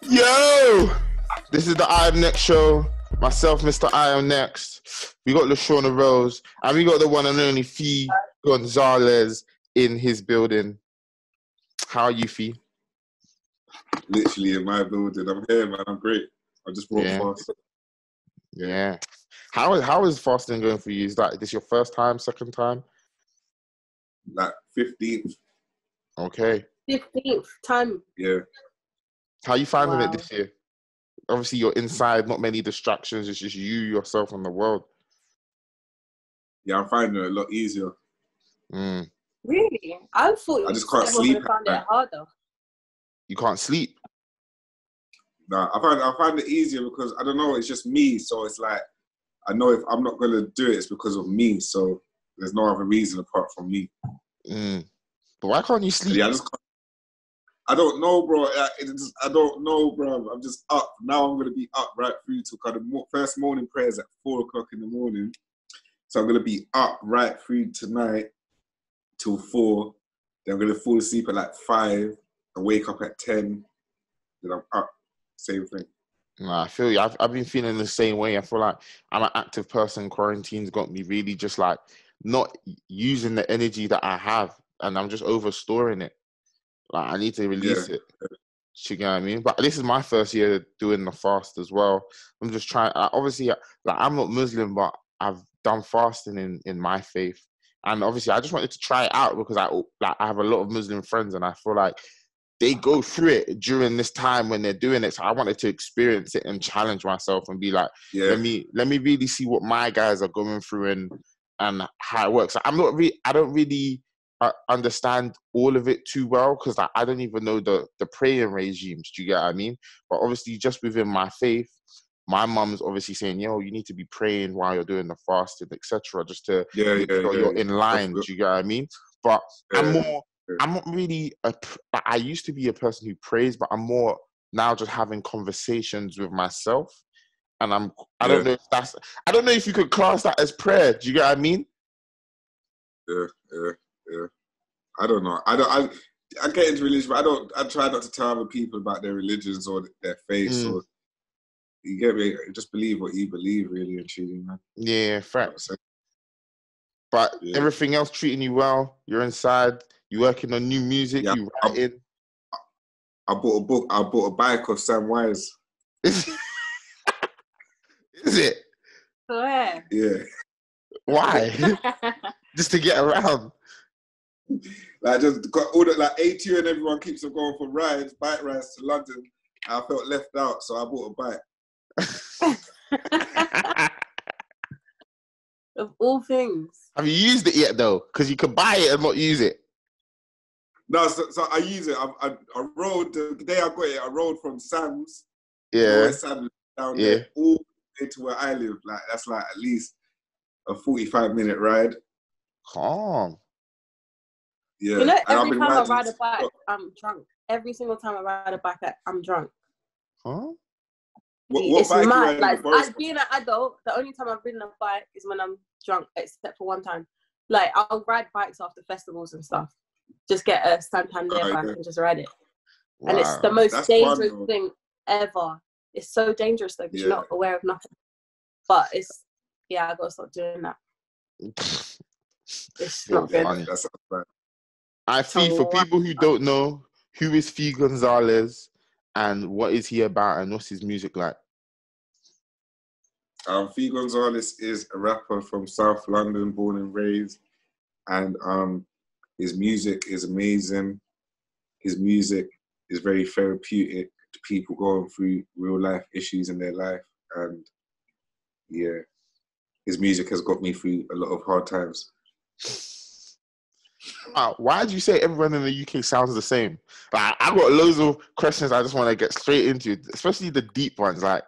Yo, this is the I Am Next show. Myself, Mr. I Am Next. We got LaShawna Rose, and we got the one and only Fee Gonzales in his building. How are you, Fee? Literally in my building. I'm here, man. I'm great. I just walked fast. Yeah. How is fasting going for you? Is that this your first time, second time? Like 15th. Okay. 15th time. Yeah. How are you finding it this year? Obviously, you're inside, not many distractions. It's just you, yourself, and the world. Yeah, I'm finding it a lot easier. Really? I thought I just can't sleep. Found it harder. You can't sleep? Nah, I find it easier because, I don't know, it's just me. So it's like, I know if I'm not going to do it, it's because of me. So there's no other reason apart from me. But why can't you sleep? Yeah, I don't know, bro. I don't know, bro. I'm just up. Now I'm going to be up right through to the first morning prayers at 4 o'clock in the morning. So I'm going to be up right through tonight till 4. Then I'm going to fall asleep at like 5 and wake up at 10. Then I'm up. Same thing. Nah, I feel you. I've been feeling the same way. I feel like I'm an active person. Quarantine's got me really just like not using the energy that I have, and I'm just overstoring it. Like I need to release it. You get what I mean? But this is my first year doing the fast as well. I'm just trying. Obviously, like I'm not Muslim, but I've done fasting in my faith, and obviously I just wanted to try it out because I have a lot of Muslim friends, and I feel like they go through it during this time when they're doing it. So I wanted to experience it and challenge myself and be like, let me really see what my guys are going through and how it works. So I don't really understand all of it too well because I don't even know the praying regimes. Do you get what I mean? But obviously, just within my faith, my mum's obviously saying, "Yo, you need to be praying while you're doing the fasting, etc., just to make sure you're in line." Do you get what I mean? But I'm not really I used to be a person who prays, but I'm more now just having conversations with myself, and I don't know if you could class that as prayer. Do you get what I mean? Yeah. I don't know. I get into religion, but I try not to tell other people about their religions or their faiths. Or you get me? Just believe what you believe, really and truly, man. Yeah, facts. But everything else treating you well. You're inside. You working on new music. You writing. I bought a book. I bought a bike of Sam Wise. Is it? Where? Yeah. Why? Just to get around. Like just got all the A2 and everyone keeps on going for bike rides to London. I felt left out, so I bought a bike. Of all things. Have you used it yet though? Because you can buy it and not use it. No, so I use it. I rode the day I got it. I rode from Sam's. Yeah. Sam's down there all the way to where I live. Like that's like at least a 45-minute ride. Calm. Yeah. You know, every time I ride a bike, I'm drunk. Every single time I ride a bike, I'm drunk. Huh? What bike mad. Like being an adult, the only time I've ridden a bike is when I'm drunk, except for one time. Like I'll ride bikes after festivals and stuff. Just get a Santander bike and just ride it. Wow. And it's the most dangerous thing ever. It's so dangerous though because you're not aware of nothing. But I gotta stop doing that. It's not good. That's bad. Fee, for people who don't know, who is Fee Gonzales and what is he about and what's his music like? Fee Gonzales is a rapper from South London, born and raised, and his music is amazing. His music is very therapeutic to people going through real life issues in their life, and his music has got me through a lot of hard times. Why did you say everyone in the UK sounds the same? Like, I've got loads of questions I just want to get straight into, especially the deep ones. Like,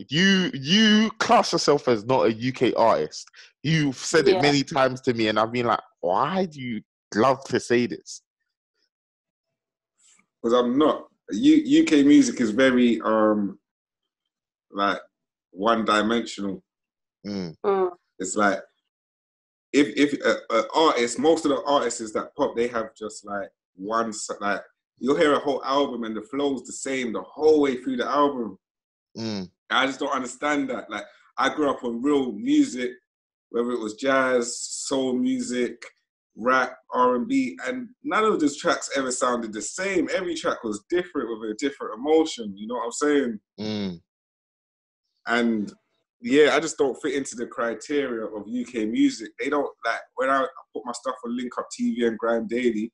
you class yourself as not a UK artist. You've said it many times to me, and I've been like, why do you love to say this? Because I'm not. UK music is very like one-dimensional. It's like if artists, most of the artists that pop, they have just like one, like you'll hear a whole album and the flow's the same the whole way through the album. I just don't understand that. Like, I grew up on real music, whether it was jazz, soul music, rap, R&B, and none of those tracks ever sounded the same. Every track was different with a different emotion, you know what I'm saying? And yeah, I just don't fit into the criteria of UK music. They don't, like, when I put my stuff on Link Up TV and Grime Daily,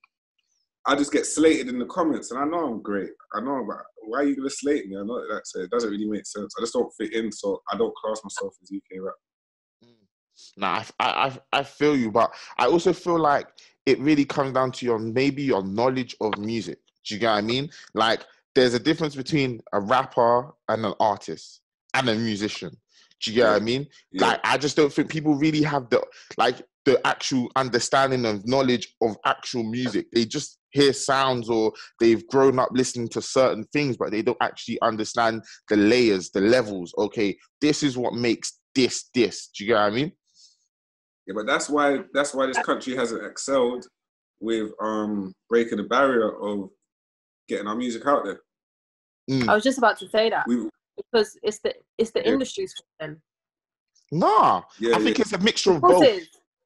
I just get slated in the comments, and I know I'm great. I know, but why are you gonna slate me? I know that, so it doesn't really make sense. I just don't fit in, so I don't class myself as UK rap. Nah, I feel you, but I also feel like it really comes down to your knowledge of music. Do you get what I mean? Like, there's a difference between a rapper and an artist and a musician. Do you get what I mean? Yeah. Like, I just don't think people really have the actual understanding of knowledge of actual music. They just hear sounds, or they've grown up listening to certain things, but they don't actually understand the layers, the levels. Okay, this is what makes this. Do you get what I mean? Yeah, but that's why this country hasn't excelled with breaking the barrier of getting our music out there. I was just about to say that, because it's the industry's fault then. Nah, I think it's a mixture of both.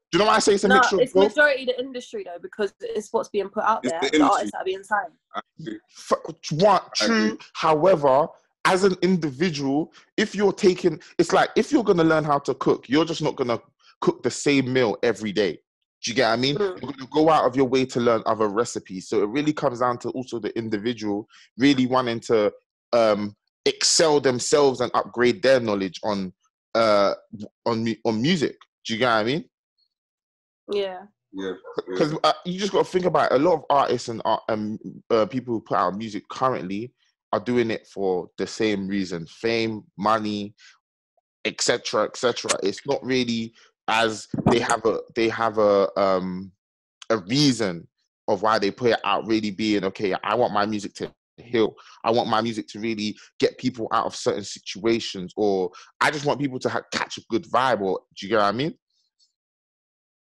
Do you know why I say it's a mixture of both? It's majority the industry though, because it's what's being put out there. The artists that are being signed. True. However, as an individual, if you're going to learn how to cook, you're just not going to cook the same meal every day. Do you get what I mean? You're going to go out of your way to learn other recipes. So it really comes down to also the individual really wanting to excel themselves and upgrade their knowledge on music. Do you get what I mean? Yeah. Because you just got to think about it. A lot of artists and people who put out music currently are doing it for the same reason: fame, money, etc., etc. It's not really as they have a reason of why they put it out. Really being, okay, I want my music to heal. I want my music to really get people out of certain situations, or I just want people to catch a good vibe. Or do you get what I mean?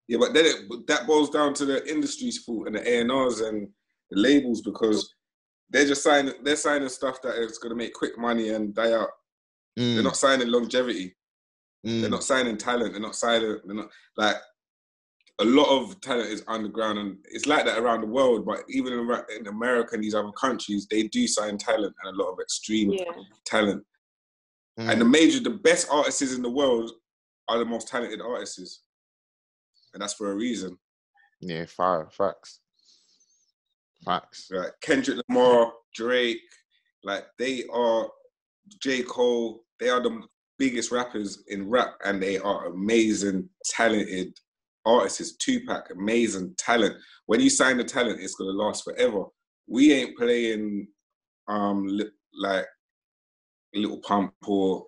Yeah, but then that boils down to the industry's fault and the A&Rs and the labels, because they're signing stuff that is going to make quick money and die out. They're not signing longevity. They're not signing talent. They're not like, a lot of talent is underground, and it's like that around the world. But even in America and these other countries, they do sign talent, and a lot of extreme talent. And the best artists in the world are the most talented artists. And that's for a reason. Yeah, facts. Right, Kendrick Lamar, Drake, like, they are, J. Cole, they are the biggest rappers in rap, and they are amazing, talented artists. Tupac, amazing talent. When you sign the talent, it's gonna last forever. We ain't playing like Little Pump or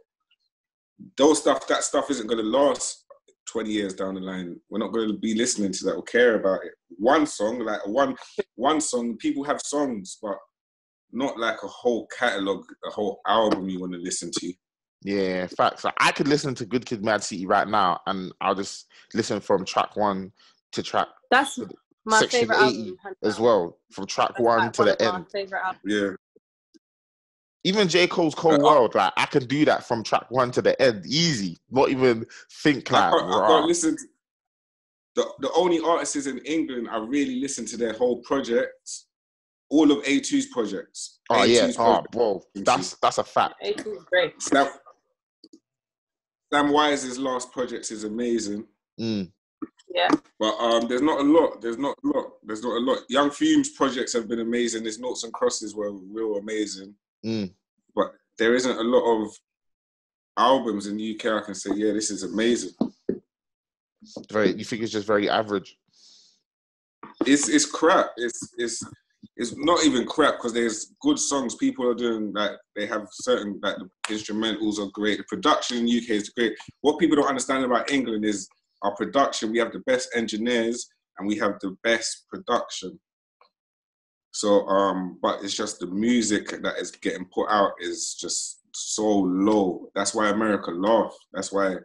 those stuff. That stuff isn't gonna last 20 years down the line. We're not going to be listening to that or care about it. One song, people have songs, but not like a whole catalogue, a whole album you want to listen to. Yeah, facts. I could listen to Good Kid, Mad City right now, and I'll just listen from track 1 to track. That's my section favorite 80 album as well, from track 1 to the end. Favorite album. Yeah. Even J. Cole's Cold World, like, I can do that from track 1 to the end, easy. Not even think like. I can't listen to the only artists in England I really listen to their whole projects, all of A2's projects. Oh A2's projects. Bro, that's a fact. A2 is great. Sam Wise's last project is amazing. Yeah. But there's not a lot. Young Fume's projects have been amazing. His Noughts and Crosses were real amazing. But there isn't a lot of albums in the UK I can say, yeah, this is amazing. You think it's just very average? It's crap. It's not even crap, because there's good songs. People are doing, like, they have certain, like, the instrumentals are great. The production in the UK is great. What people don't understand about England is our production. We have the best engineers and we have the best production. So, but it's just the music that is getting put out is just so low. That's why America laugh. That's why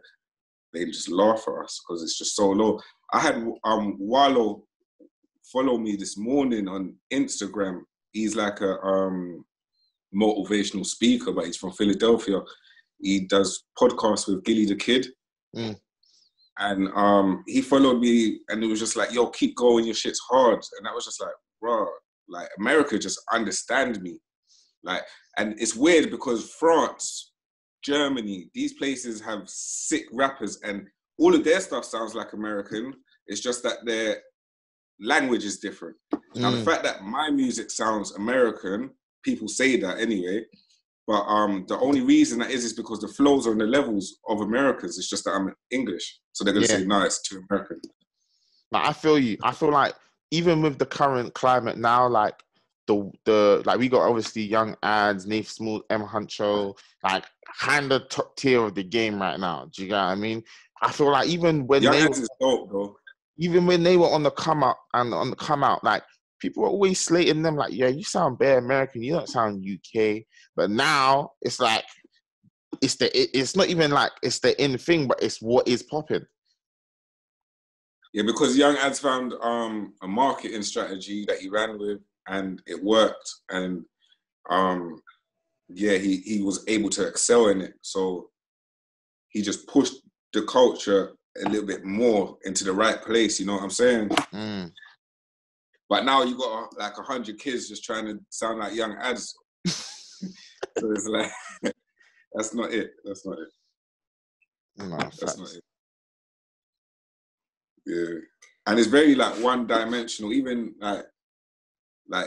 they just laugh at us, because it's just so low. I had Wallow follow me this morning on Instagram, he's like a motivational speaker, but he's from Philadelphia. He does podcasts with Gilly the Kid. And he followed me, and it was just like, yo, keep going, your shit's hard. And I was just like, bro, like, America just understand me. Like, and it's weird because France, Germany, these places have sick rappers, and all of their stuff sounds like American. It's just that their language is different. Now, the fact that my music sounds American, people say that anyway, but the only reason that is because the flows are on the levels of Americans. It's just that I'm English. So they're going to say, no, it's too American. Like, I feel you. I feel like even with the current climate now, like the like we got obviously Young Ads, Nath Small, M Huncho, like kind of top tier of the game right now. Do you get what I mean? I feel like even when Young Ads is dope, though. Even when they were on the come up and on the come out, like people were always slating them, like, yeah, you sound bare American, you don't sound UK. But now it's like it's not even like it's the in thing, but it's what is popping. Yeah, because Young Ads found a marketing strategy that he ran with, and it worked. And yeah, he was able to excel in it. So he just pushed the culture a little bit more into the right place. You know what I'm saying? But now you got like 100 kids just trying to sound like Young Ads. So it's like, that's not it. That's not it. No, that's not it. Yeah. And it's very like one-dimensional. Even like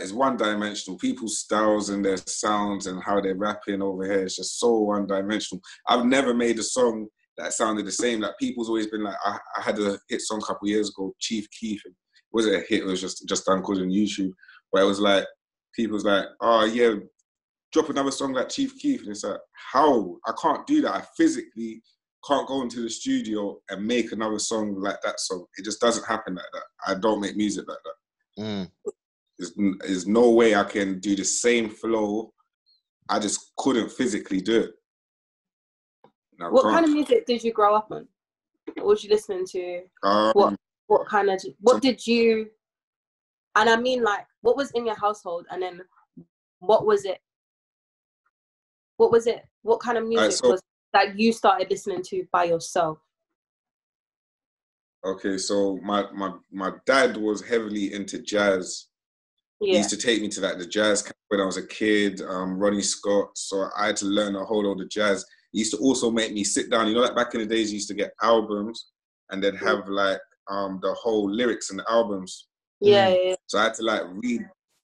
it's one-dimensional. People's styles and their sounds and how they're rapping over here, it's just so one-dimensional. I've never made a song that sounded the same. Like, people's always been like, I had a hit song a couple of years ago, Chief Keef. It wasn't a hit, it was just done good on YouTube. Where it was like, people was like, oh yeah, drop another song like Chief Keef. And it's like, how? I can't do that. I physically can't go into the studio and make another song like that song. It just doesn't happen like that. I don't make music like that. There's no way I can do the same flow. I just couldn't physically do it. What kind of music did you grow up on? What was you listening to? What did you, and I mean, like, what was in your household, and then what was it? What kind of music was that you started listening to by yourself? Okay, so my dad was heavily into jazz. Yeah. He used to take me to the jazz camp when I was a kid, Ronnie Scott. So I had to learn a whole load of jazz. He used to also make me sit down. You know, like back in the days, you used to get albums and then have like the whole lyrics in the albums. Yeah. So I had to like read.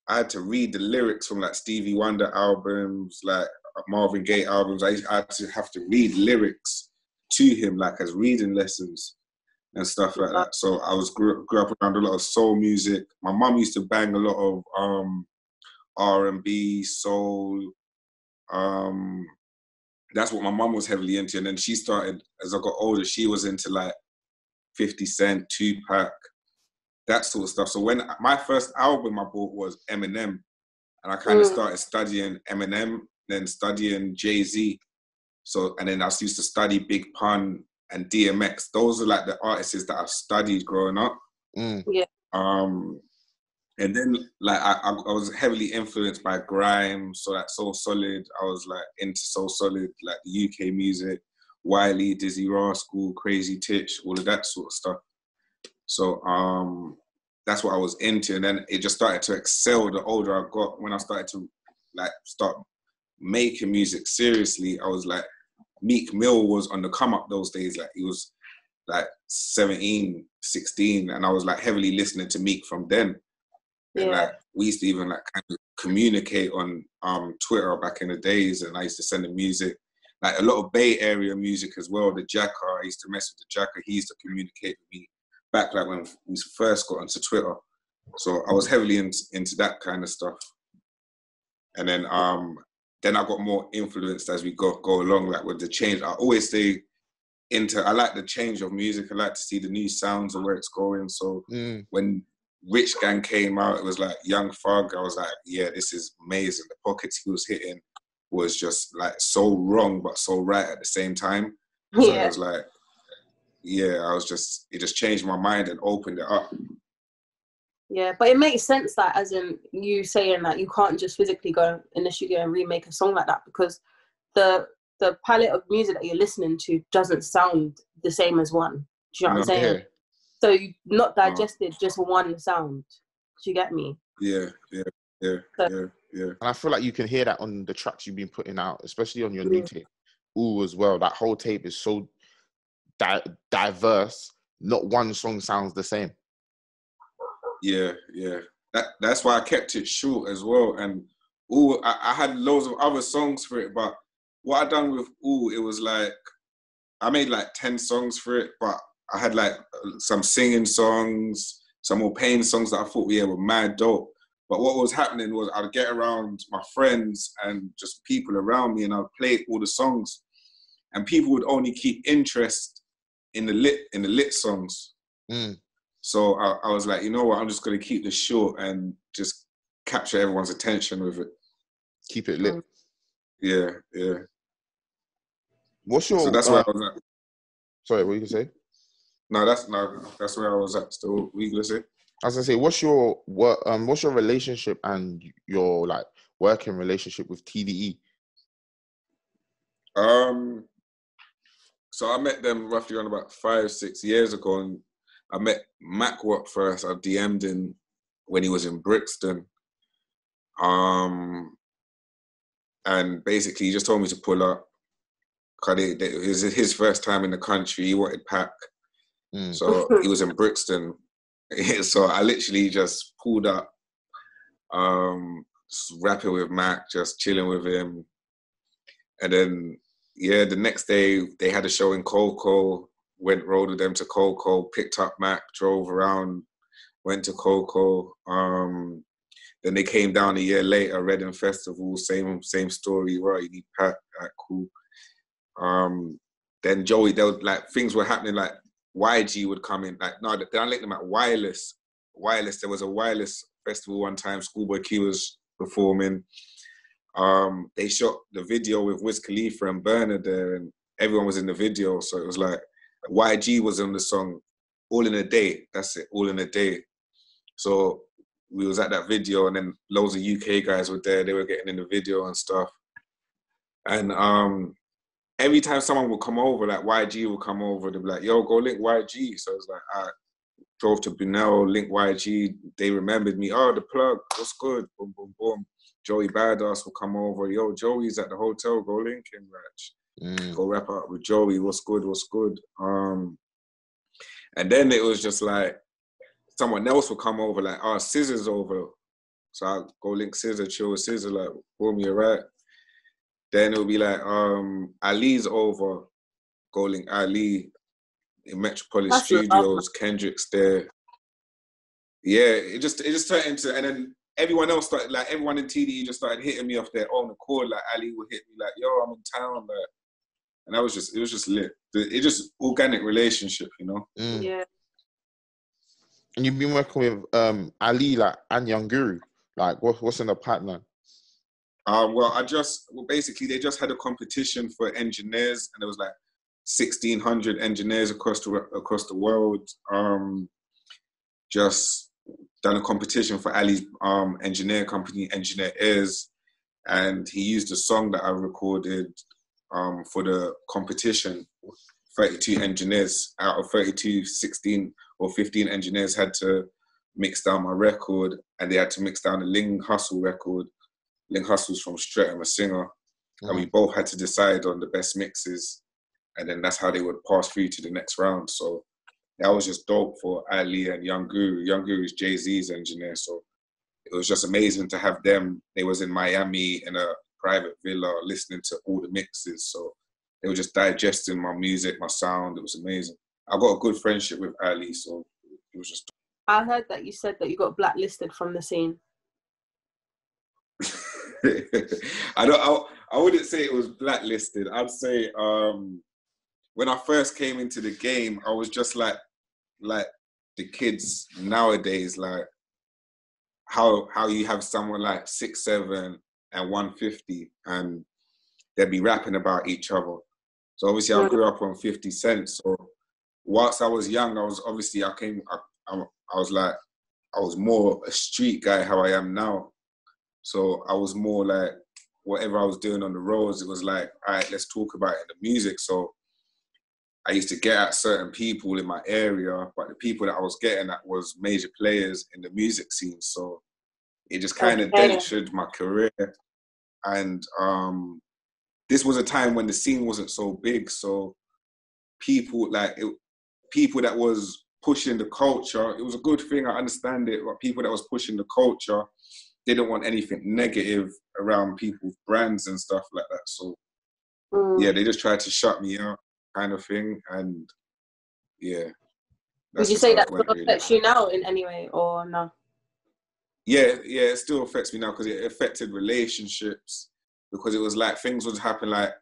I had to read the lyrics from like Stevie Wonder albums, like Marvin Gaye albums. I had to have to read lyrics to him, like as reading lessons and stuff like that. So I grew up around a lot of soul music. My mum used to bang a lot of R&B, soul. That's what my mum was heavily into. And then she started, as I got older, she was into like 50 Cent, Tupac, that sort of stuff. So when my first album I bought was Eminem, and I kind of started studying Eminem, then studying Jay-Z. So, and then I used to study Big Pun and DMX. Those are like the artists that I've studied growing up. Yeah. And then like I was heavily influenced by grime, so like Soul Solid. I was like into Soul Solid, like the UK music, Wiley, Dizzy Rascal, Crazy Titch, all of that sort of stuff. So that's what I was into, and then it just started to excel the older I got. When I started to like start making music seriously, I was like, Meek Mill was on the come up those days. Like, he was like 17, 16, and I was like heavily listening to Meek from then. And like we used to even like kind of communicate on Twitter back in the days, and I used to send him music. Like a lot of Bay Area music as well. The Jacker, I used to mess with the Jacker. He used to communicate with me back like when we first got onto Twitter. So I was heavily into that kind of stuff. And then I got more influenced as we go along, like with the change. I always stay I like the change of music. I like to see the new sounds and where it's going. So when Rich Gang came out, it was like Young Thug. I was like, yeah, this is amazing. The pockets he was hitting was just like so wrong, but so right at the same time. So it was like, yeah, it just changed my mind and opened it up. Yeah, but it makes sense that, as in you saying that you can't just physically go in the studio and remake a song like that, because the palette of music that you're listening to doesn't sound the same as one. Do you know what I'm saying? Yeah. So you not digested just one sound. Do you get me? Yeah. And I feel like you can hear that on the tracks you've been putting out, especially on your new tape. Ooh, as well. That whole tape is so diverse. Not one song sounds the same. Yeah. That's why I kept it short as well. And I had loads of other songs for it, but what I done with it was like I made like 10 songs for it, but I had like some singing songs, some more pain songs that I thought were mad dope. But what was happening was I'd get around my friends and just people around me, and I'd play all the songs, and people would only keep interest in the lit songs. So I was like, you know what, I'm just going to keep this short and just capture everyone's attention with it. Keep it lit. Yeah. What's your? So that's where I was at. Sorry, what you can say? No, that's where I was at. Still, what you gonna say? I was gonna say, what's your relationship and your like working relationship with TDE? So I met them roughly around about 5-6 years ago, and I met Mac Watt first. I DM'd him when he was in Brixton. And basically he just told me to pull up. Cause it was his first time in the country. He wanted pack. So he was in Brixton. So I literally just pulled up, just rapping with Mac, just chilling with him. And then, the next day they had a show in Coco, rode with them to Coco, picked up Mac, drove around, went to Coco. Then they came down a year later, Reading Festival, same story, right? You need pack, like, cool. Then Joey, there was like things were happening, like YG would come in, like no, then I linked them at Wireless. There was a Wireless festival one time. Schoolboy Q was performing. They shot the video with Wiz Khalifa and Burner there, and everyone was in the video. So it was like YG was on the song, All in a Day. That's it, All in a Day. So we was at that video, and then loads of UK guys were there. They were getting in the video and stuff. And every time someone would come over, like YG would come over, they'd be like, yo, go link YG. So I was like, I drove to Brunel, link YG. They remembered me. Oh, the plug, what's good? Boom, boom, boom. Joey Badass will come over. Yo, Joey's at the hotel, go link him, Rach. Go wrap up with Joey, what's good? And then it was just like, someone else will come over, like, oh, Scissor's over. So I'll go link Scissor, chill with Scissor, like, boom, you're right. Then it'll be like, Ali's over, go link Ali in Metropolis Studios, Kendrick's there. Yeah, it just turned into, and then everyone else started, like, everyone in TDE just started hitting me off their own accord. Like, Ali would hit me like, yo, I'm in town, like, and it was just lit. It just organic relationship, you know? Yeah. And you've been working with Ali, like, and Young Guru. Like, what's in the pipeline? Basically they just had a competition for engineers, and there was like 1,600 engineers across the world. Just done a competition for Ali's engineer company, Engineer Airs, and he used a song that I recorded for the competition. 32 engineers out of 32, 16 or 15 engineers had to mix down my record, and they had to mix down the Ling Hustle record. Ling Hustle's from Streatham, a singer, and we both had to decide on the best mixes, and then that's how they would pass through to the next round. So that was just dope for Ali and Young Guru. Young Guru is Jay-Z's engineer, so it was just amazing to have them. They was in Miami in a private villa listening to all the mixes, so they were just digesting my music, my sound. It was amazing. I got a good friendship with Ali, so it was just. I heard that you said that you got blacklisted from the scene. I wouldn't say it was blacklisted. I'd say when I first came into the game, I was just like the kids nowadays, like how you have someone like 6'7" and 150, and they'd be rapping about each other. So obviously I grew up on 50 Cent. So whilst I was young, I was like, I was more a street guy how I am now. So I was more like, whatever I was doing on the roads, it was like, all right, let's talk about it in the music. So I used to get at certain people in my area, but the people that I was getting at was major players in the music scene. So it just kind of dentured my career. And this was a time when the scene wasn't so big. So people people that was pushing the culture, it was a good thing, I understand it, but people that was pushing the culture didn't want anything negative around people's brands and stuff like that. So yeah, they just tried to shut me out, kind of thing. And yeah, would you say that affects you now in any way, or no? Yeah, it still affects me now because it affected relationships, because it was like things would happen, like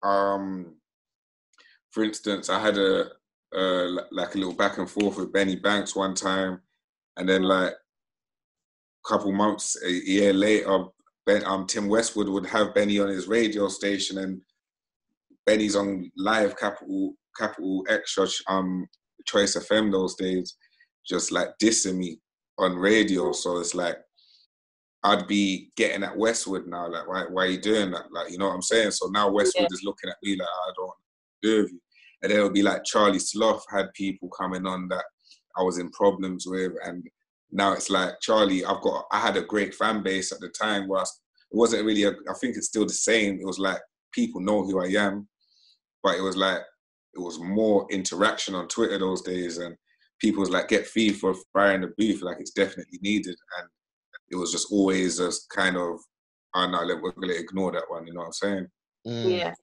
for instance, I had a little back and forth with Benny Banks one time, and then like a couple months, a year later, Tim Westwood would have Benny on his radio station, and Benny's on live Capital Extra, Choice FM those days, just like dissing me on radio. So it's like I'd be getting at Westwood now, like why are you doing that? Like, you know what I'm saying? So now Westwood is looking at me like, I don't want to do with you. And then it'll be like Charlie Sloth had people coming on that I was in problems with, and now it's like, Charlie, I had a great fan base at the time where it wasn't really I think it's still the same. It was like people know who I am, but it was like it was more interaction on Twitter those days, and people was like, get fee for fire in the booth, like it's definitely needed. And it was just always a kind of, oh no, we're gonna ignore that one, you know what I'm saying? Yeah.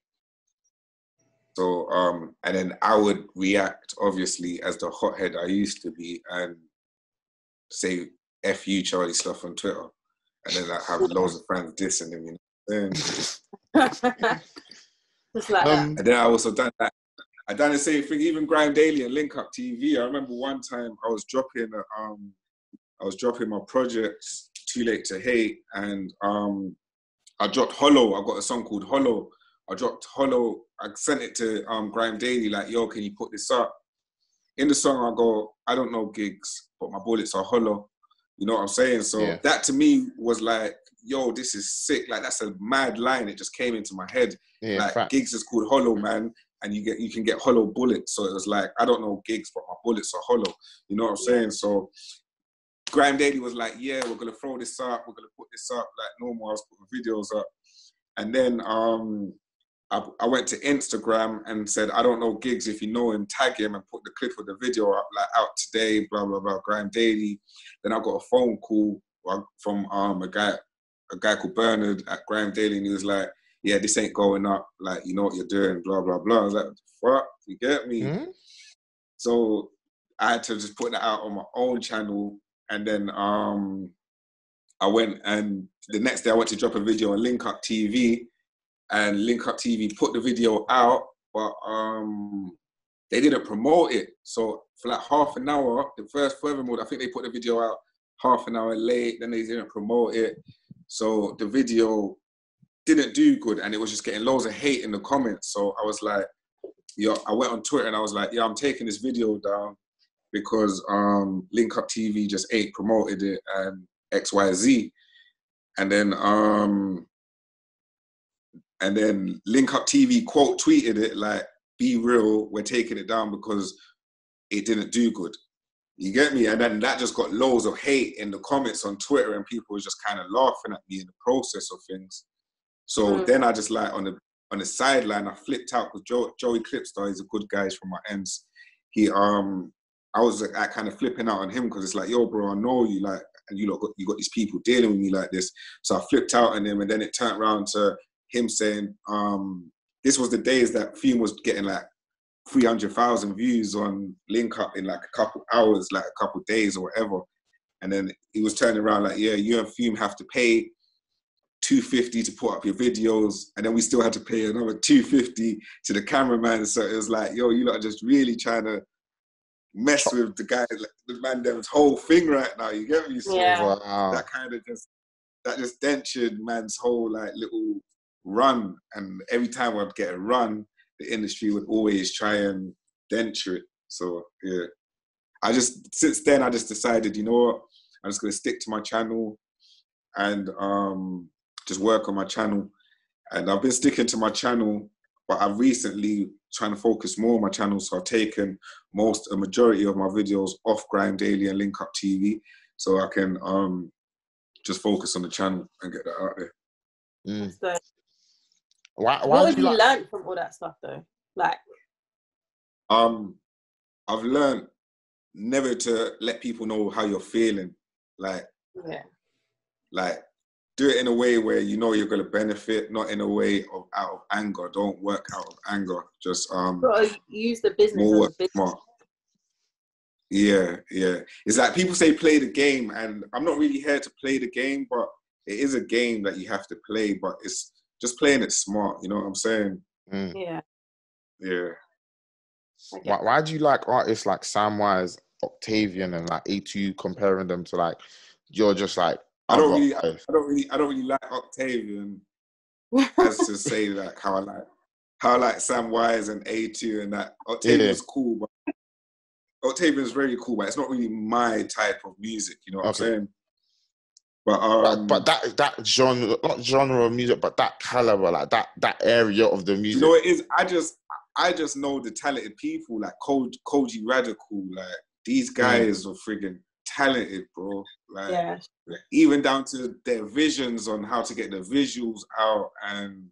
So and then I would react obviously as the hothead I used to be and say F you Charlie Sloth on Twitter, and then I have loads of friends dissing him, you know what I'm saying? Just like that. And then I also done that. I done the same thing, even Grime Daily and Link Up TV. I remember one time I was dropping my projects, Too Late to Hate, and I dropped Hollow. I got a song called Hollow. I dropped Hollow. I sent it to Grime Daily, like, yo, can you put this up? In the song, I go, I don't know gigs, but my bullets are hollow. You know what I'm saying? So that to me was like, yo, this is sick. Like, that's a mad line. It just came into my head. Yeah, like, gigs is called Hollow, man, and you can get hollow bullets. So it was like, I don't know gigs, but my bullets are hollow. You know what I'm saying? So Grime Daily was like, yeah, we're gonna throw this up. We're gonna put this up like normal. I was putting videos up, and then I went to Instagram and said, I don't know gigs, if you know him, tag him, and put the clip of the video up, like, out today, blah, blah, blah, Grime Daily. Then I got a phone call from a guy called Bernard at Grime Daily, and he was like, yeah, this ain't going up, like, you know what you're doing, blah, blah, blah. I was like, fuck, you get me? Mm-hmm. So I had to just put that out on my own channel, and then I went, and the next day I went to drop a video on Link Up TV, and Link Up TV put the video out, but they didn't promote it. So for like half an hour, furthermore, I think they put the video out half an hour late, then they didn't promote it. So the video didn't do good, and it was just getting loads of hate in the comments. So I was like, yo, I went on Twitter and I was like, yeah, I'm taking this video down because Link Up TV just ain't promoted it and XYZ. And then Link Up TV quote tweeted it like, be real, we're taking it down because it didn't do good. You get me? And then that just got loads of hate in the comments on Twitter, and people were just kind of laughing at me in the process of things. So then I just like on the sideline, I flipped out because Joey Clipstar is a good guy from my ends. I was like, kind of flipping out on him because it's like, yo, bro, I know you, like, and you got these people dealing with me like this. So I flipped out on him, and then it turned around to him saying, this was the days that Fume was getting like 300,000 views on Link Up in like a couple hours, like a couple days or whatever. And then he was turning around like, yeah, you and Fume have to pay $250 to put up your videos, and then we still had to pay another $250 to the cameraman. So it was like, yo, you lot are just really trying to mess with the guy, like, the man, them's whole thing right now. You get me? So that kind of just dentured man's whole like little run. And every time I'd get a run, the industry would always try and denture it. So yeah, since then I just decided, you know what, I'm just gonna stick to my channel and just work on my channel. And I've been sticking to my channel, but I've recently trying to focus more on my channel. So I've taken a majority of my videos off Grime Daily and Link Up TV, so I can just focus on the channel and get that out there. So, why what have do you you learned from all that stuff though? Like, I've learned never to let people know how you're feeling. Like, do it in a way where you know you're going to benefit, not in a way of out of anger. Don't work out of anger. Just use the business more as a business. smart. Yeah. It's like people say play the game, and I'm not really here to play the game, but it is a game that you have to play, but it's just playing it smart. You know what I'm saying? Yeah. Why do you like artists like Samwise, Octavian, and like A2, comparing them to like, you're just like, I don't really like Octavian as to say like how I like Samwise and A2 and that. Octavian's cool, but Octavian's very cool, but it's not really my type of music, you know what I'm saying? But that genre, not genre of music, but that caliber, like that area of the music. You know what it is? I just know the talented people like Koji Radical, like these guys are friggin' talented, bro. Like even down to their visions on how to get the visuals out and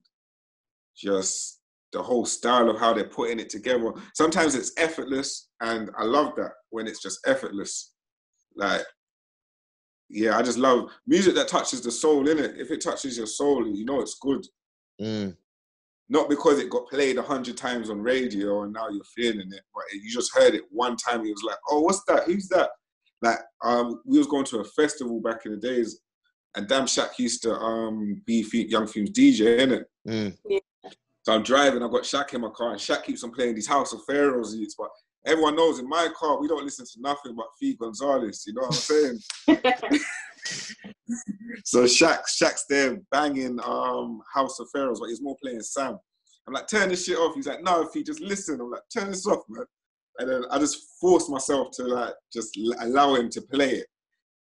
just the whole style of how they're putting it together. Sometimes it's effortless, and I love that when it's just effortless. Like, yeah, I just love music that touches the soul, innit? If it touches your soul, you know it's good. Not because it got played 100 times on radio and now you're feeling it, but you just heard it one time, it was like, oh, what's that? Who's that? Like, we was going to a festival back in the days, and Damn Shaq used to be Young Fume's DJ, innit? Yeah. So I'm driving, I've got Shaq in my car, and Shaq keeps on playing these House of Pharaohs hits, but everyone knows in my car, we don't listen to nothing but Fee Gonzales, you know what I'm saying? So Shaq's there banging House of Pharaohs, but he's more playing Sam. I'm like, turn this shit off. He's like, no, Fee, just listen. I'm like, turn this off, man. And then I just forced myself to like just allow him to play it.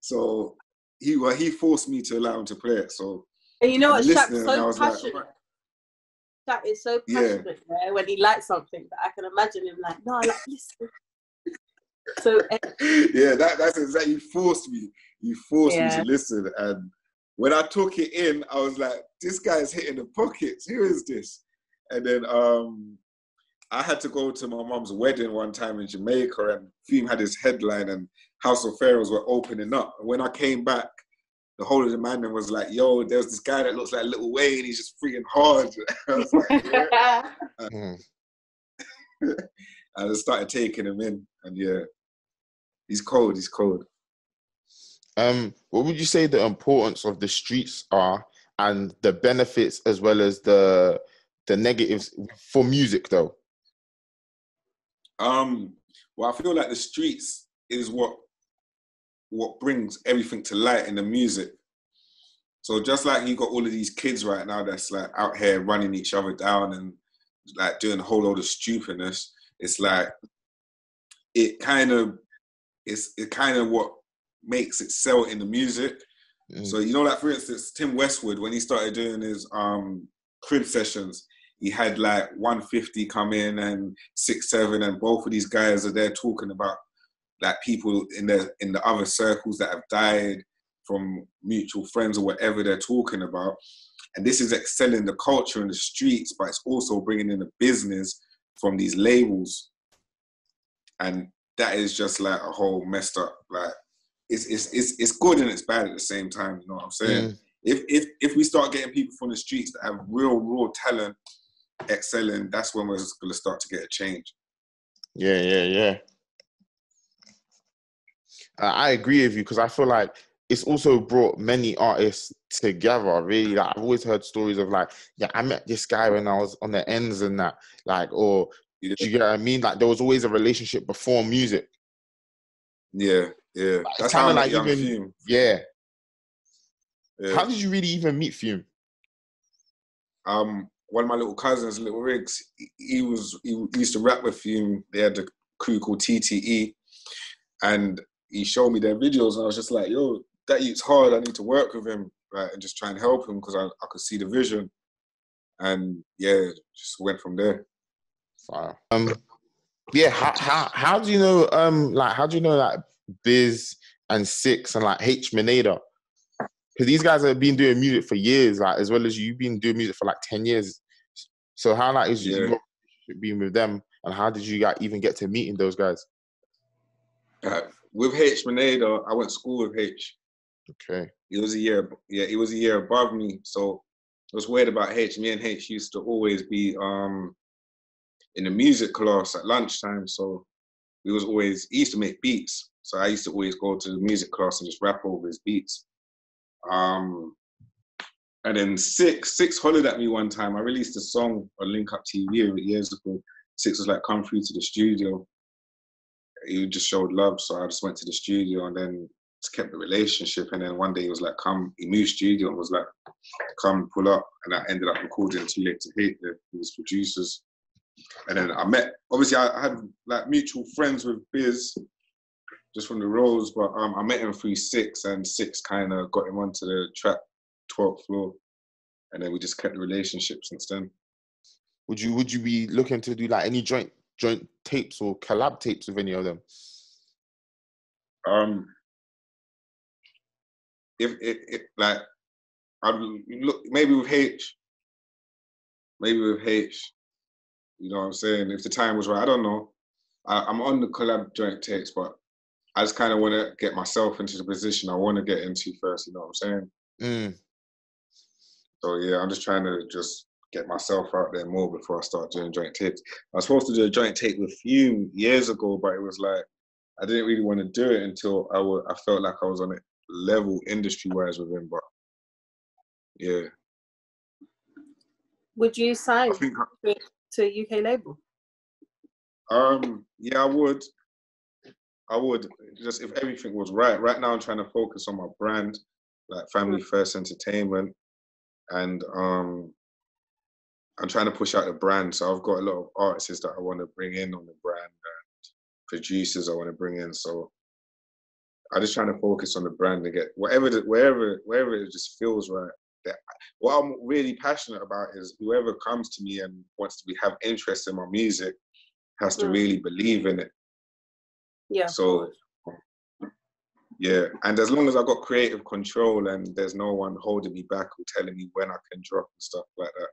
So he forced me to allow him to play it. So and you know what, Shaq's so passionate. Like, Shaq is so passionate when he likes something that I can imagine him like, no, like, listen. So yeah, that's exactly. You forced me to listen, and when I took it in, I was like, this guy's hitting the pockets. Who is this? And then I had to go to my mom's wedding one time in Jamaica, and Fume had his headline, and House of Pharaohs were opening up. And when I came back, the whole of the man was like, yo, there's this guy that looks like Lil Wayne, he's just freaking hard. I was like, yeah. I just started taking him in, and yeah, he's cold. What would you say the importance of the streets are, and the benefits as well as the negatives for music though? Well, I feel like the streets is what brings everything to light in the music. So just like you got all of these kids right now that's like out here running each other down and like doing a whole load of stupidness, it's like it kind of what makes it sell in the music. So you know, like for instance, Tim Westwood, when he started doing his crib sessions, he had like 150 come in and 6-7, and both of these guys are there talking about like people in the other circles that have died from mutual friends or whatever they're talking about. And this is excelling the culture in the streets, but it's also bringing in a business from these labels. And that is just like a whole messed up, like it's good and it's bad at the same time, you know what I'm saying? If we start getting people from the streets that have real raw talent excelling, that's when we're going to start to get a change. Yeah. I agree with you, because I feel like it's also brought many artists together, really. Like, I've always heard stories of like, yeah, I met this guy when I was on the ends and that, like, or do you get what I mean? Like, there was always a relationship before music. Yeah. Like, that's how I met like Young even, Fume. Yeah. How did you really even meet Fume? One of my little cousins, Little Riggs, he used to rap with Fume. They had a crew called TDE, and he showed me their videos, and I was just like, yo, that youth's hard. I need to work with him, right, and just try and help him because I could see the vision. And yeah, just went from there. Wow. Yeah. How do you know? How do you know like Biz and Six and like H Minada? Because these guys have been doing music for years, like as well as you've been doing music for like 10 years. So how like is your relationship been with them, and how did you even get to meeting those guys? With H Minada, I went to school with H. Okay. He was a year. Yeah, he was a year above me. So what's weird about H? Me and H used to always be in the music class at lunchtime. So he used to make beats. So I used to always go to the music class and just rap over his beats. And then Six hollered at me one time. I released a song on Link Up TV years ago. Six was like, come through to the studio. He just showed love, so I just went to the studio and then just kept the relationship. And then one day he was like, come, he moved studio and was like, come pull up. And I ended up recording Too Late to Hate with his producers. And then obviously I had like mutual friends with Biz, just from the roles, but I met him through Six, and Six kind of got him onto the track 12th Floor. And then we just kept the relationship since then. Would you be looking to do like any joint tapes or collab tapes with any of them? If like, I'd look maybe with H. You know what I'm saying? If the time was right, I don't know. I'm on the collab joint tapes, but I just kind of want to get myself into the position I want to get into first. You know what I'm saying? So yeah, I'm just trying to just get myself out there more before I start doing joint tapes. I was supposed to do a joint tape with Fume years ago, but it was like, I didn't really want to do it until I felt like I was on a level industry-wise with him, but yeah. Would you sign to a UK label? Yeah, I would. Just if everything was right. Right now I'm trying to focus on my brand, like Family First Entertainment, and I'm trying to push out the brand. So I've got a lot of artists that I want to bring in on the brand and producers I want to bring in. So I'm just trying to focus on the brand and get wherever it just feels right. What I'm really passionate about is whoever comes to me and wants to have interest in my music has to really believe in it. Yeah. So yeah, and as long as I've got creative control and there's no one holding me back or telling me when I can drop and stuff like that,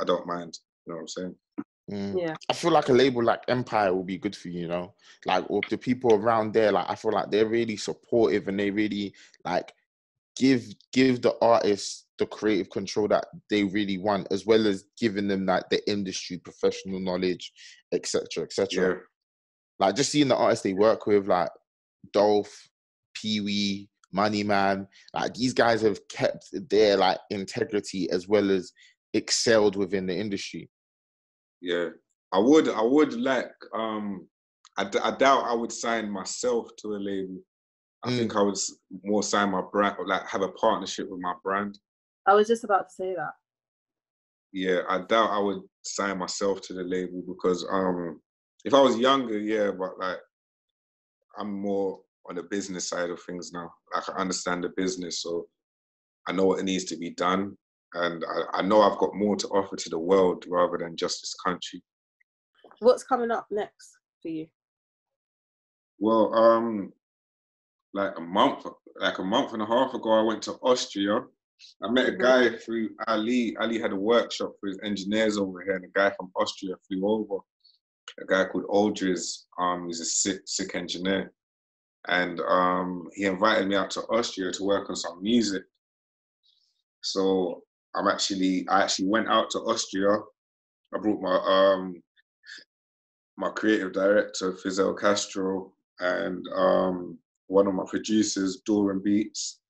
I don't mind. You know what I'm saying? Yeah. I feel like a label like Empire will be good for you, you know? Like, or the people around there, like, I feel like they're really supportive and they really, like, give the artists the creative control that they really want, as well as giving them, like, the industry professional knowledge, etc., etc. Yeah. Like, just seeing the artists they work with, like Dolph, Pee-wee, Money Man, like, these guys have kept their, like, integrity as well as excelled within the industry. Yeah, I would like, I doubt I would sign myself to a label. I think I would more sign my brand, like have a partnership with my brand. I was just about to say that. Yeah, I doubt I would sign myself to the label because if I was younger, yeah, but like I'm more on the business side of things now. Like I understand the business, so I know what needs to be done. And I know I've got more to offer to the world rather than just this country. What's coming up next for you? Well, like a month and a half ago, I went to Austria. I met a guy through Ali. Ali had a workshop for his engineers over here, and a guy from Austria flew over. A guy called Aldris. He's a sick engineer. And he invited me out to Austria to work on some music. So I actually went out to Austria. I brought my creative director, Fizel Castro, and one of my producers, Doran Beats.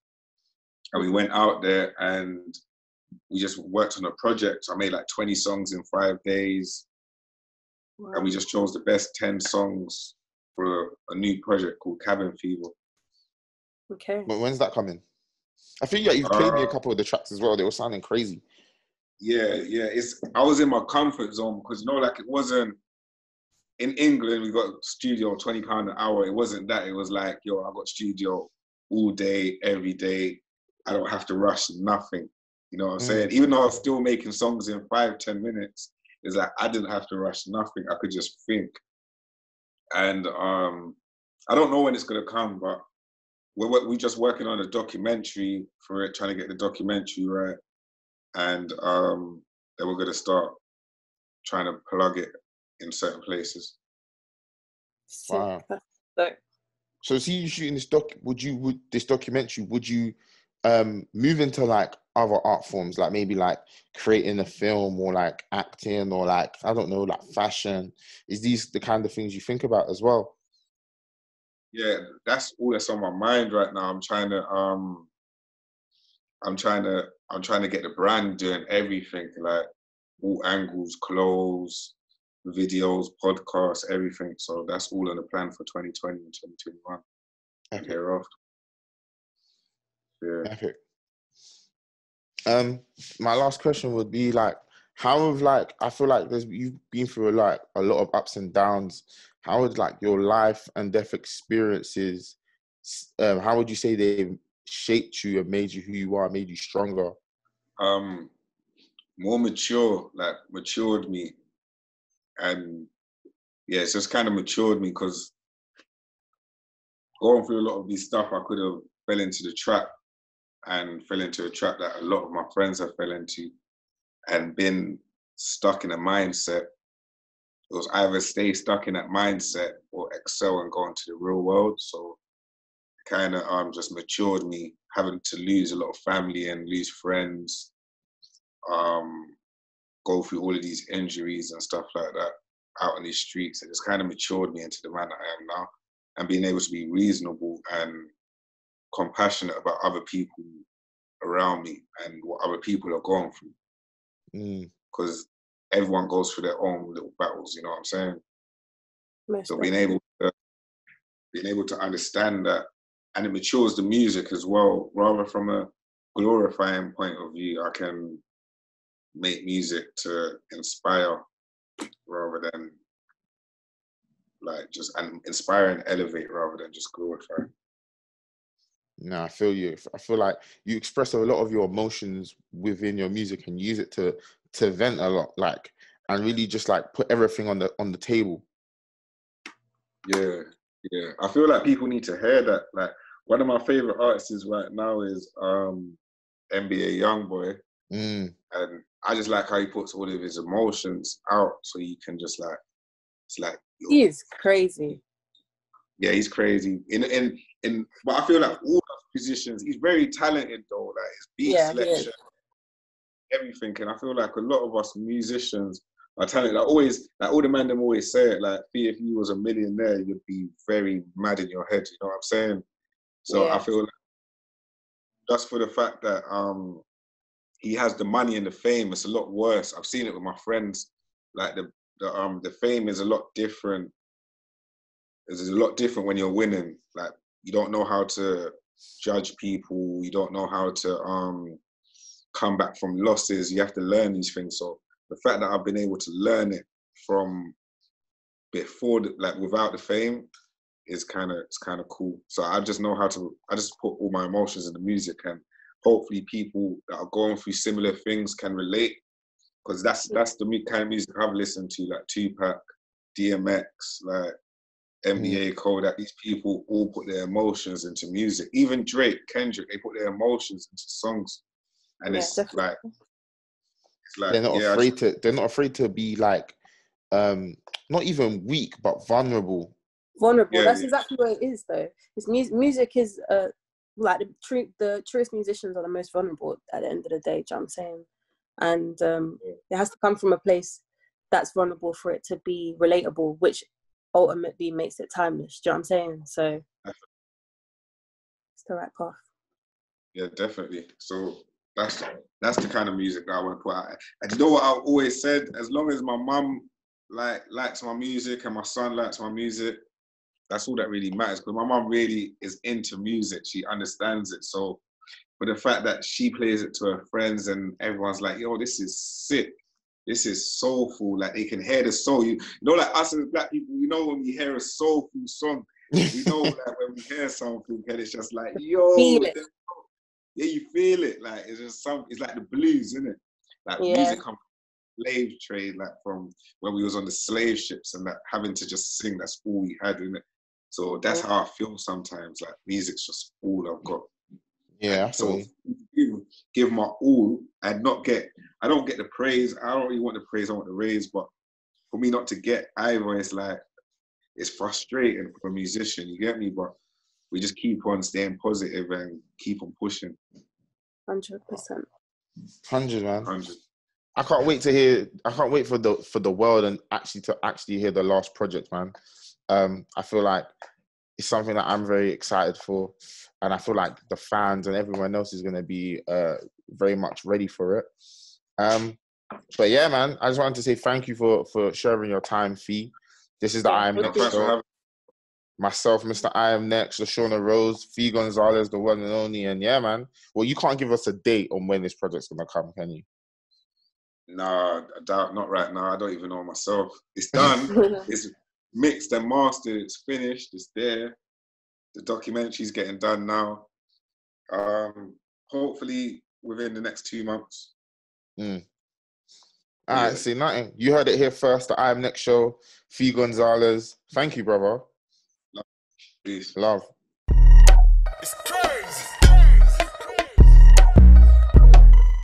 And we went out there and we just worked on a project. I made like 20 songs in 5 days. Wow. And we just chose the best 10 songs for a new project called Cabin Fever. Okay. But when's that coming? I think you've played me a couple of the tracks as well. They were sounding crazy. Yeah. I was in my comfort zone because, like, it wasn't in England, we got studio £20 an hour. It wasn't that. It was like, yo, I got studio all day, every day. I don't have to rush nothing. You know what I'm saying? Even though I was still making songs in 5-10 minutes, it's like I didn't have to rush nothing. I could just think. And I don't know when it's gonna come, but we're just working on a documentary for it, trying to get the documentary right, and then we're gonna start trying to plug it in certain places. Wow. So see you shooting this this documentary, would you move into like other art forms, like maybe like creating a film or like acting or like, I don't know, like fashion? Is these the kind of things you think about as well? Yeah, that's all that's on my mind right now. I'm trying to get the brand doing everything, like all angles, clothes, videos, podcasts, everything. So that's all on the plan for 2020 and 2021. Epic. Thereafter. Yeah. Epic. My last question would be like, how have like, I feel like you've been through like a lot of ups and downs. How would like your life and death experiences, how would you say they've shaped you and made you who you are, made you stronger? More mature, like matured me. And yeah, it's just kind of matured me, because going through a lot of these stuff, I could have fell into the trap, and fell into a trap that a lot of my friends have fell into, and been stuck in a mindset. It was either stay stuck in that mindset or excel and go into the real world. So it kind of just matured me, having to lose a lot of family and lose friends, go through all of these injuries and stuff like that out on these streets. It just kind of matured me into the man that I am now, and being able to be reasonable and compassionate about other people around me and what other people are going through. Because everyone goes through their own little battles, you know what I'm saying? So being able to understand that, and it matures the music as well. Rather from a glorifying point of view, I can make music to inspire rather than like just inspire and elevate rather than just glorify. No, I feel you. I feel like you express a lot of your emotions within your music and use it to vent a lot, like, and really just like put everything on the table. Yeah. I feel like people need to hear that. Like, one of my favorite artists right now is NBA Youngboy, and I just like how he puts all of his emotions out, so you can just like, it's like, he is crazy. Yeah, he's crazy. But I feel like all those musicians, he's very talented though. Like his beat selection, everything. And I feel like a lot of us musicians are talented. Like always, like all the man them always say it. Like, if you was a millionaire, you'd be very mad in your head. You know what I'm saying? So I feel like just for the fact that he has the money and the fame, it's a lot worse. I've seen it with my friends. Like the fame is a lot different. It's a lot different when you're winning. Like, you don't know how to judge people. You don't know how to come back from losses. You have to learn these things. So the fact that I've been able to learn it from before, like without the fame, is kind of cool. So I just know how to. I just put all my emotions in the music, and hopefully people that are going through similar things can relate. Because that's the kind of music I've listened to, like Tupac, DMX, like NBA, Kodak. These people all put their emotions into music. Even Drake, Kendrick, they put their emotions into songs, and it's like they're not afraid to. They're not afraid to be like, not even weak, but vulnerable. That's exactly what it is, though. It's music is like the truest musicians are the most vulnerable at the end of the day. Do you know what I'm saying? And it has to come from a place that's vulnerable for it to be relatable, which ultimately makes it timeless. Do you know what I'm saying? So it's the right path. Yeah, definitely. So that's the kind of music that I want to put out. And you know what I've always said? As long as my mum likes my music and my son likes my music, that's all that really matters. Because my mum really is into music. She understands it. So for the fact that she plays it to her friends and everyone's like, yo, this is sick. this is soulful. Like they can hear the soul. You know, like us as black people, we know when we hear a soulful song, we know that when we hear something, and it's just like, yo, Feel it. yeah, you feel it. Like it's just it's like the blues, isn't it? Like music comes from slave trade, like from when we was on the slave ships and that having to just sing, that's all we had, isn't it? So that's how I feel sometimes. Like music's just all I've got. Yeah, so give my all and I don't get the praise. I don't really want the praise, I want the raise, but for me not to get either, it's like, it's frustrating for a musician, you get me? But we just keep on staying positive and keep on pushing. 100%. 100, man. 100. I can't wait for the world and actually hear the last project, man. I feel like it's something that I'm very excited for, and I feel like the fans and everyone else is going to be very much ready for it. But yeah, man, I just wanted to say thank you for sharing your time, Fee. This is the I Am Next show. Myself, Mr. I Am Next, Lashawna Rose, Fee Gonzales, the one and only. And yeah, man. Well, you can't give us a date on when this project's going to come, can you? Nah, I doubt not right now. I don't even know myself. It's done. It's mixed and mastered. It's finished. It's there. The documentary's getting done now. Hopefully within the next 2 months. All right, see, nothing. You heard it here first. The I Am Next show. Fee Gonzales. Thank you, brother. Peace. Love.